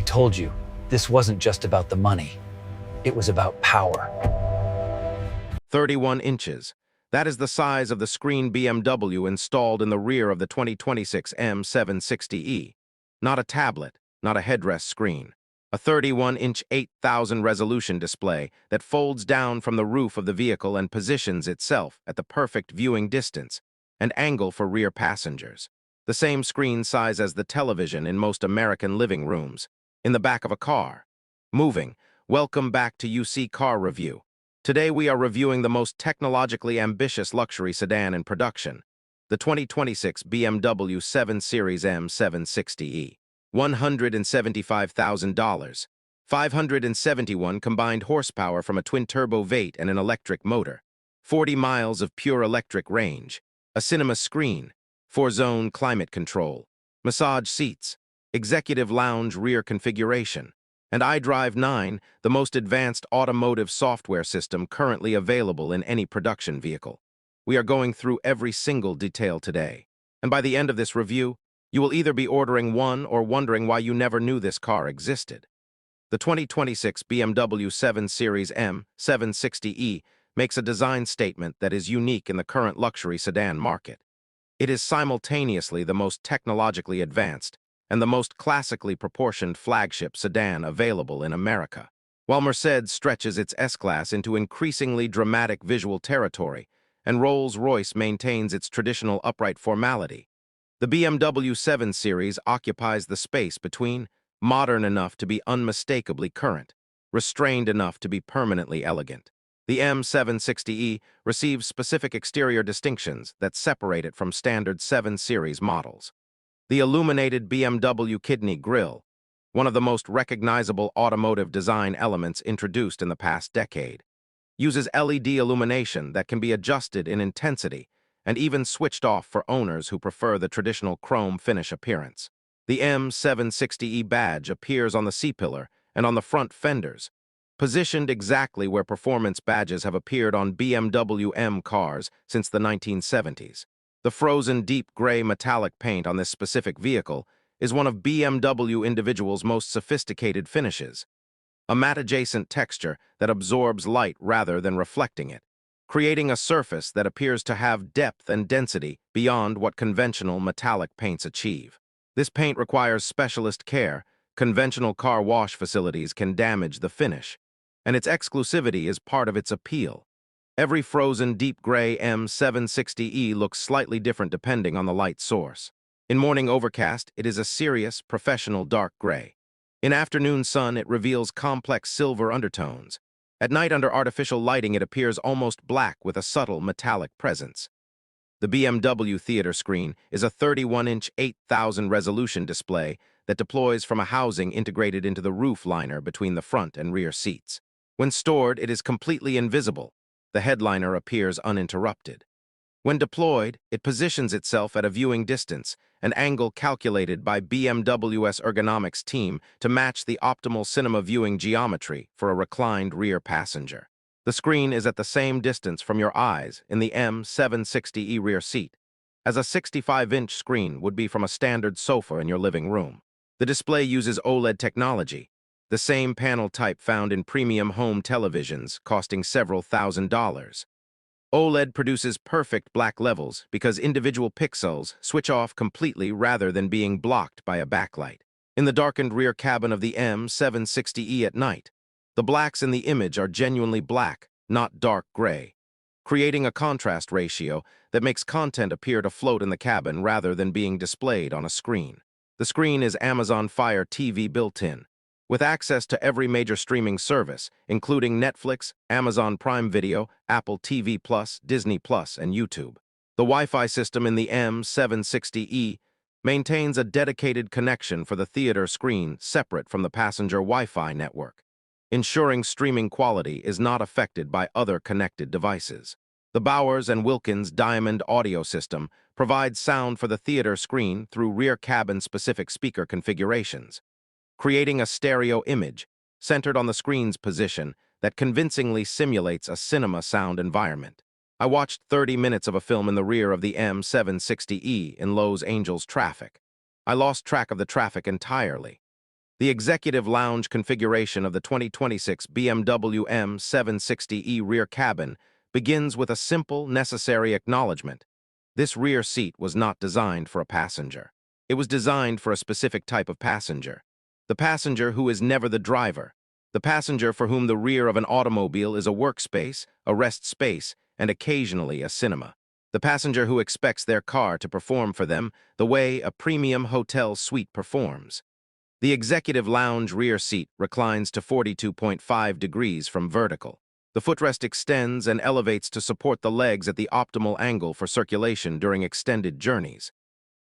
I told you, this wasn't just about the money. It was about power. 31 inches. That is the size of the screen BMW installed in the rear of the 2026 M760e. Not a tablet, not a headrest screen. A 31-inch 8,000 resolution display that folds down from the roof of the vehicle and positions itself at the perfect viewing distance and angle for rear passengers. The same screen size as the television in most American living rooms. In the back of a car. Moving. Welcome back to UC Car Review. Today we are reviewing the most technologically ambitious luxury sedan in production, the 2026 BMW 7 Series M760e. $175,000. 571 combined horsepower from a twin-turbo V8 and an electric motor. 40 miles of pure electric range. A cinema screen. 4-zone climate control. Massage seats. Executive lounge rear configuration. And iDrive 9, the most advanced automotive software system currently available in any production vehicle. We are going through every single detail today. And by the end of this review, you will either be ordering one or wondering why you never knew this car existed. The 2026 BMW 7 Series M760e makes a design statement that is unique in the current luxury sedan market. It is simultaneously the most technologically advanced and the most classically proportioned flagship sedan available in America. While Mercedes stretches its S-Class into increasingly dramatic visual territory, and Rolls-Royce maintains its traditional upright formality, the BMW 7 Series occupies the space between modern enough to be unmistakably current, restrained enough to be permanently elegant. The M760e receives specific exterior distinctions that separate it from standard 7 Series models. The illuminated BMW kidney grille, one of the most recognizable automotive design elements introduced in the past decade, uses LED illumination that can be adjusted in intensity and even switched off for owners who prefer the traditional chrome finish appearance. The M760e badge appears on the C-pillar and on the front fenders, positioned exactly where performance badges have appeared on BMW M cars since the 1970s. The frozen deep gray metallic paint on this specific vehicle is one of BMW individual's most sophisticated finishes, a matte-adjacent texture that absorbs light rather than reflecting it, creating a surface that appears to have depth and density beyond what conventional metallic paints achieve. This paint requires specialist care. Conventional car wash facilities can damage the finish, and its exclusivity is part of its appeal. Every frozen deep gray M760e looks slightly different depending on the light source. In morning overcast, it is a serious, professional dark gray. In afternoon sun, it reveals complex silver undertones. At night under artificial lighting, it appears almost black with a subtle metallic presence. The BMW theater screen is a 31-inch 8,000 resolution display that deploys from a housing integrated into the roof liner between the front and rear seats. When stored, it is completely invisible. The headliner appears uninterrupted. When deployed, it positions itself at a viewing distance, an angle calculated by BMW's ergonomics team to match the optimal cinema viewing geometry for a reclined rear passenger. The screen is at the same distance from your eyes in the M760e rear seat as a 65-inch screen would be from a standard sofa in your living room. The display uses OLED technology, the same panel type found in premium home televisions costing several $1,000s. OLED produces perfect black levels because individual pixels switch off completely rather than being blocked by a backlight. In the darkened rear cabin of the M760e at night, the blacks in the image are genuinely black, not dark gray, creating a contrast ratio that makes content appear to float in the cabin rather than being displayed on a screen. The screen is Amazon Fire TV built-in, with access to every major streaming service, including Netflix, Amazon Prime Video, Apple TV+, Disney+, and YouTube. The Wi-Fi system in the M760e maintains a dedicated connection for the theater screen separate from the passenger Wi-Fi network, ensuring streaming quality is not affected by other connected devices. The Bowers & Wilkins Diamond audio system provides sound for the theater screen through rear cabin-specific speaker configurations, creating a stereo image centered on the screen's position that convincingly simulates a cinema sound environment. I watched 30 minutes of a film in the rear of the M760e in Los Angeles traffic. I lost track of the traffic entirely. The executive lounge configuration of the 2026 BMW M760e rear cabin begins with a simple, necessary acknowledgement. This rear seat was not designed for a passenger. It was designed for a specific type of passenger. The passenger who is never the driver. The passenger for whom the rear of an automobile is a workspace, a rest space, and occasionally a cinema. The passenger who expects their car to perform for them the way a premium hotel suite performs. The executive lounge rear seat reclines to 42.5 degrees from vertical. The footrest extends and elevates to support the legs at the optimal angle for circulation during extended journeys.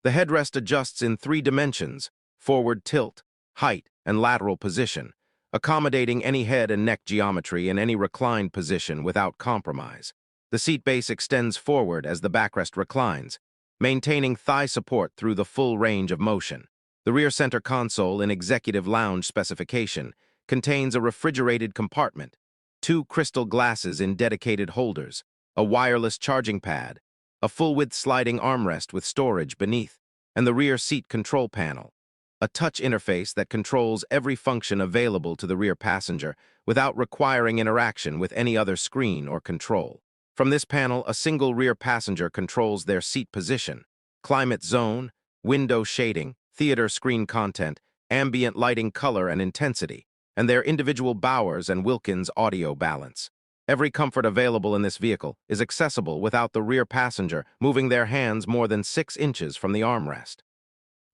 The headrest adjusts in 3 dimensions: forward tilt, height, and lateral position, accommodating any head and neck geometry in any reclined position without compromise. The seat base extends forward as the backrest reclines, maintaining thigh support through the full range of motion. The rear center console in executive lounge specification contains a refrigerated compartment, 2 crystal glasses in dedicated holders, a wireless charging pad, a full-width sliding armrest with storage beneath, and the rear seat control panel, a touch interface that controls every function available to the rear passenger without requiring interaction with any other screen or control. From this panel, a single rear passenger controls their seat position, climate zone, window shading, theater screen content, ambient lighting color and intensity, and their individual Bowers and Wilkins audio balance. Every comfort available in this vehicle is accessible without the rear passenger moving their hands more than 6 inches from the armrest.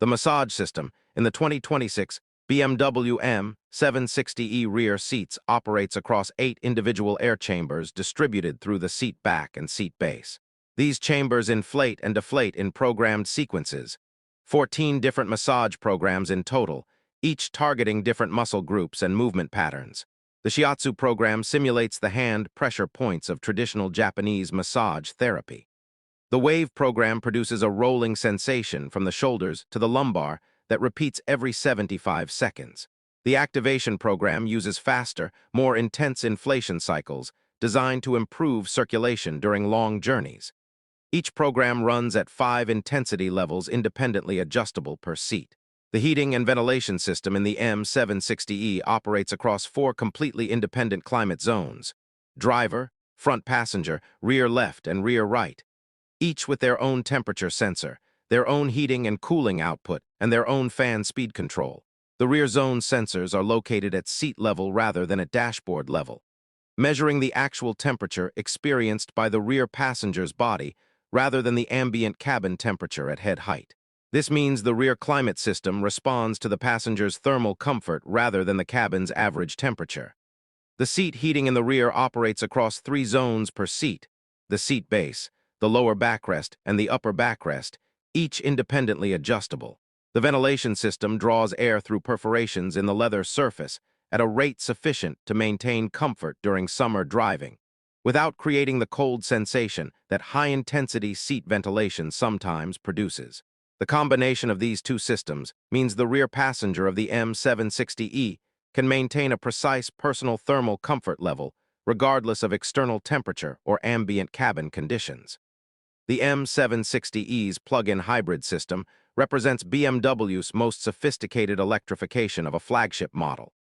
The massage system in the 2026 BMW M760e rear seats operates across 8 individual air chambers distributed through the seat back and seat base. These chambers inflate and deflate in programmed sequences, 14 different massage programs in total, each targeting different muscle groups and movement patterns. The shiatsu program simulates the hand pressure points of traditional Japanese massage therapy. The wave program produces a rolling sensation from the shoulders to the lumbar that repeats every 75 seconds. The activation program uses faster, more intense inflation cycles designed to improve circulation during long journeys. Each program runs at 5 intensity levels independently adjustable per seat. The heating and ventilation system in the M760e operates across 4 completely independent climate zones: driver, front passenger, rear left, and rear right, each with their own temperature sensor, their own heating and cooling output, and their own fan speed control. The rear zone sensors are located at seat level rather than at dashboard level, measuring the actual temperature experienced by the rear passenger's body rather than the ambient cabin temperature at head height. This means the rear climate system responds to the passenger's thermal comfort rather than the cabin's average temperature. The seat heating in the rear operates across 3 zones per seat: the seat base, the lower backrest, and the upper backrest, each independently adjustable. The ventilation system draws air through perforations in the leather surface at a rate sufficient to maintain comfort during summer driving, without creating the cold sensation that high-intensity seat ventilation sometimes produces. The combination of these 2 systems means the rear passenger of the M760e can maintain a precise personal thermal comfort level regardless of external temperature or ambient cabin conditions. The M760e's plug-in hybrid system represents BMW's most sophisticated electrification of a flagship model,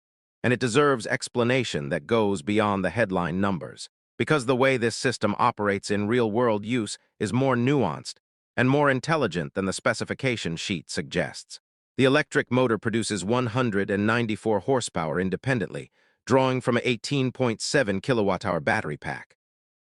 and it deserves explanation that goes beyond the headline numbers, because the way this system operates in real-world use is more nuanced and more intelligent than the specification sheet suggests. The electric motor produces 194 horsepower independently, drawing from an 18.7 kilowatt-hour battery pack.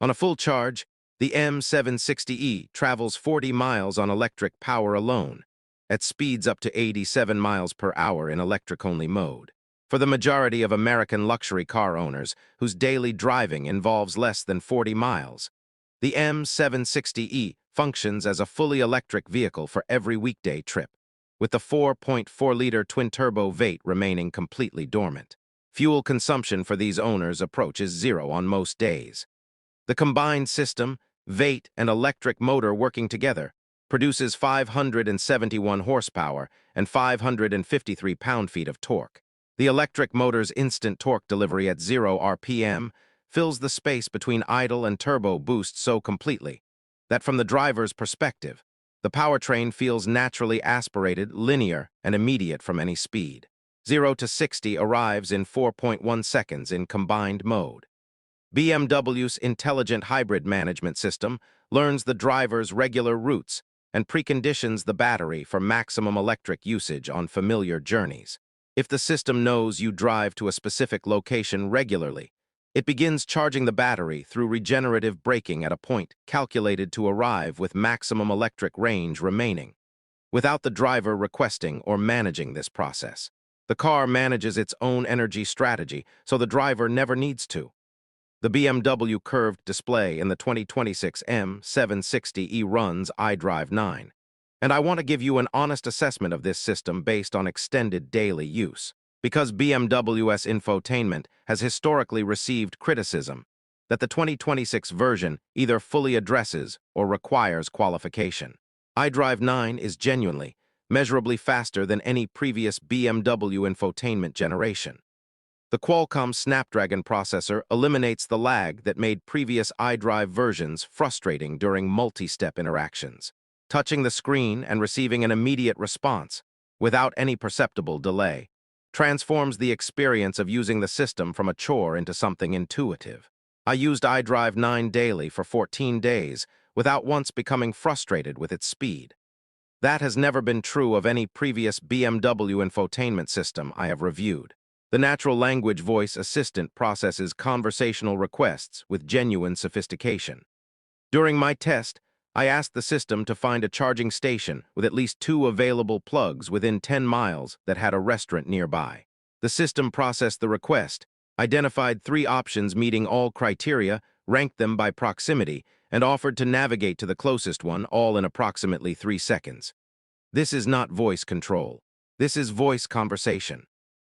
On a full charge, the M760e travels 40 miles on electric power alone, at speeds up to 87 miles per hour in electric-only mode. For the majority of American luxury car owners whose daily driving involves less than 40 miles, the M760e functions as a fully electric vehicle for every weekday trip, with the 4.4-liter twin-turbo V8 remaining completely dormant. Fuel consumption for these owners approaches 0 on most days. The combined system, V8 and electric motor working together, produces 571 horsepower and 553 pound-feet of torque. The electric motor's instant torque delivery at 0 RPM fills the space between idle and turbo boost so completely that from the driver's perspective, the powertrain feels naturally aspirated, linear, and immediate from any speed. 0 to 60 arrives in 4.1 seconds in combined mode. BMW's intelligent hybrid management system learns the driver's regular routes and preconditions the battery for maximum electric usage on familiar journeys. If the system knows you drive to a specific location regularly, it begins charging the battery through regenerative braking at a point calculated to arrive with maximum electric range remaining, without the driver requesting or managing this process. The car manages its own energy strategy, so the driver never needs to. The BMW Curved Display in the 2026 M760e runs iDrive 9. And I want to give you an honest assessment of this system based on extended daily use. Because BMW's infotainment has historically received criticism, that the 2026 version either fully addresses or requires qualification. iDrive 9 is genuinely, measurably faster than any previous BMW infotainment generation. The Qualcomm Snapdragon processor eliminates the lag that made previous iDrive versions frustrating during multi-step interactions. Touching the screen and receiving an immediate response, without any perceptible delay, transforms the experience of using the system from a chore into something intuitive. I used iDrive 9 daily for 14 days without once becoming frustrated with its speed. That has never been true of any previous BMW infotainment system I have reviewed. The natural language voice assistant processes conversational requests with genuine sophistication. During my test, I asked the system to find a charging station with at least 2 available plugs within 10 miles that had a restaurant nearby. The system processed the request, identified 3 options meeting all criteria, ranked them by proximity, and offered to navigate to the closest one, all in approximately 3 seconds. This is not voice control. This is voice conversation.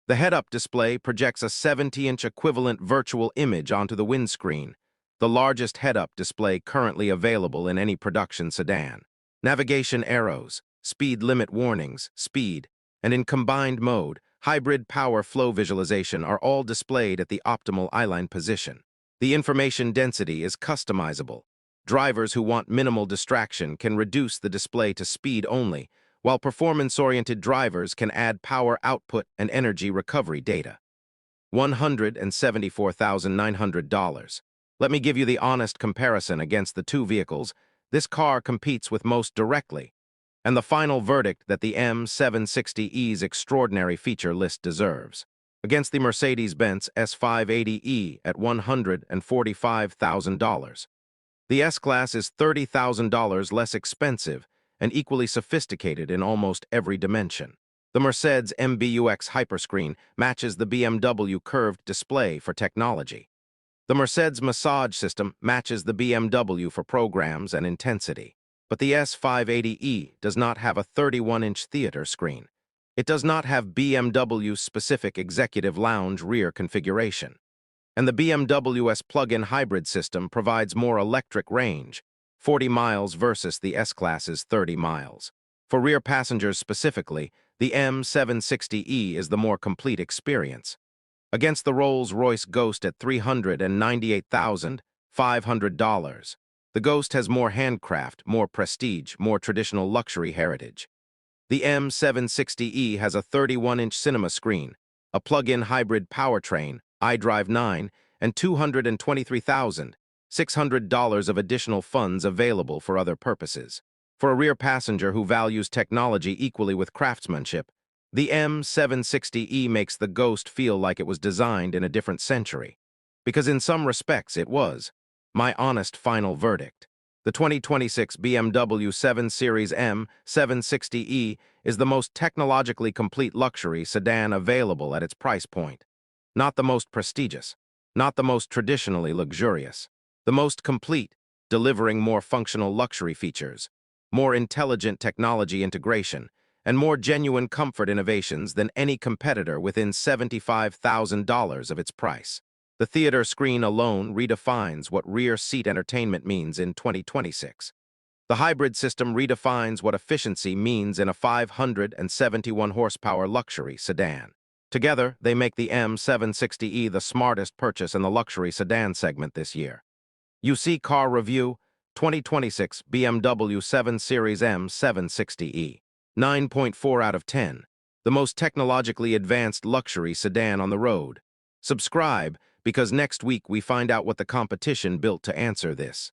The head-up display projects a 70-inch equivalent virtual image onto the windscreen, the largest head-up display currently available in any production sedan. Navigation arrows, speed limit warnings, speed, and in combined mode, hybrid power flow visualization are all displayed at the optimal eyeline position. The information density is customizable. Drivers who want minimal distraction can reduce the display to speed only, while performance-oriented drivers can add power output and energy recovery data. $174,900. Let me give you the honest comparison against the 2 vehicles this car competes with most directly, and the final verdict that the M760e's extraordinary feature list deserves. Against the Mercedes-Benz S580e at $145,000. The S-Class is $30,000 less expensive and equally sophisticated in almost every dimension. The Mercedes MBUX Hyperscreen matches the BMW Curved Display for technology. The Mercedes massage system matches the BMW for programs and intensity. But the S580e does not have a 31-inch theater screen. It does not have BMW's specific executive lounge rear configuration. And the BMW's plug-in hybrid system provides more electric range, 40 miles versus the S-Class's 30 miles. For rear passengers specifically, the M760e is the more complete experience. Against the Rolls-Royce Ghost at $398,500, the Ghost has more handcraft, more prestige, more traditional luxury heritage. The M760e has a 31-inch cinema screen, a plug-in hybrid powertrain, iDrive 9, and $223,600 of additional funds available for other purposes. For a rear passenger who values technology equally with craftsmanship, the M760e makes the Ghost feel like it was designed in a different century. Because in some respects it was. My honest final verdict. The 2026 BMW 7 Series M760e is the most technologically complete luxury sedan available at its price point. Not the most prestigious, not the most traditionally luxurious, the most complete, delivering more functional luxury features, more intelligent technology integration, and more genuine comfort innovations than any competitor within $75,000 of its price. The theater screen alone redefines what rear seat entertainment means in 2026. The hybrid system redefines what efficiency means in a 571 horsepower luxury sedan. Together, they make the M760e the smartest purchase in the luxury sedan segment this year. You see Car Review, 2026 BMW 7 Series M760e. 9.4 out of 10. the most technologically advanced luxury sedan on the road. Subscribe, because next week we find out what the competition built to answer this.